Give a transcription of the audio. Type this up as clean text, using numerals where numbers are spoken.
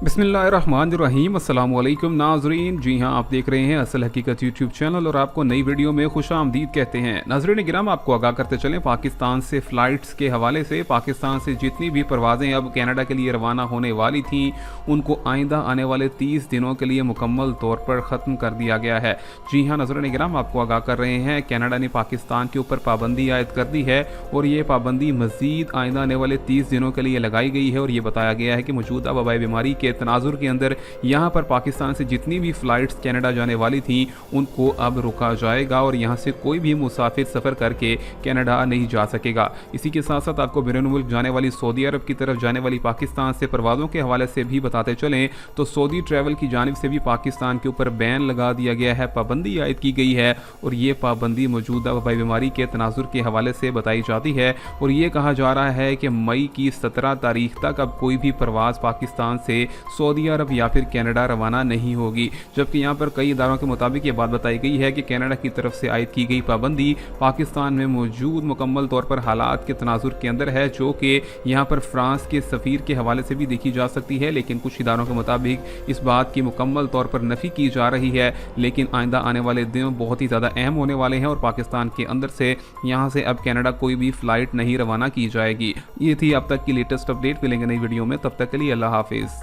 बिस्मिल्लाहिर्रहमानिर्रहीम अस्सलाम वालेकुम नाजरीन। जी हाँ, आप देख रहे हैं असल हकीकत यूट्यूब चैनल और आपको नई वीडियो में खुश आमदीद कहते हैं। नाजरीन गिराम, आपको आगाह करते चलें पाकिस्तान से फ़्लाइट्स के हवाले से। पाकिस्तान से जितनी भी परवाज़ें अब कनाडा के लिए रवाना होने वाली थीं उनको आइंदा आने वाले 30 दिनों के लिए मुकम्मल तौर पर ख़त्म कर दिया गया है। जी हाँ नाजरीन गिराम, आपको आगाह कर रहे हैं कनाडा ने पाकिस्तान के ऊपर पाबंदी आयद कर दी है और ये पाबंदी मज़ीद आइंदा आने वाले 30 दिनों के लिए लगाई गई है। और ये बताया गया है कि मौजूदा वबाई बीमारी के तनाजुर के अंदर यहाँ पर पाकिस्तान से जितनी भी फ़्लाइट्स कनाडा जाने वाली थी उनको अब रुका जाएगा और यहाँ से कोई भी मुसाफिर सफ़र करके कनाडा नहीं जा सकेगा। इसी के साथ साथ आपको बैरून मुल्क जाने वाली सऊदी अरब की तरफ जाने वाली पाकिस्तान से परवाज़ों के हवाले से भी बताते चलें तो सऊदी ट्रैवल की जानिब से भी पाकिस्तान के ऊपर बैन लगा दिया गया है, पाबंदी आयद की गई है। और ये पाबंदी मौजूदा वबाई बीमारी के तनाजुर के हवाले से बताई जाती है और ये कहा जा रहा है कि मई की 17 तारीख तक अब कोई भी परवाज़ पाकिस्तान से सऊदी अरब या फिर कनाडा रवाना नहीं होगी। जबकि यहाँ पर कई इदारों के मुताबिक ये बात बताई गई है कि कनाडा की तरफ से आयद की गई पाबंदी पाकिस्तान में मौजूद मुकम्मल तौर पर हालात के तनाजुर के अंदर है, जो कि यहाँ पर फ्रांस के सफ़ीर के हवाले से भी देखी जा सकती है। लेकिन कुछ इदारों के मुताबिक इस बात की मुकम्मल तौर पर नफ़ी की जा रही है। लेकिन आइंदा आने वाले दिन बहुत ही ज़्यादा अहम होने वाले हैं और पाकिस्तान के अंदर से यहाँ से अब कनाडा कोई भी फ़्लाइट नहीं रवाना की जाएगी। ये थी अब तक की लेटेस्ट अपडेट। मिलेंगे नई वीडियो में, तब तक के लिए अल्लाह हाफिज़।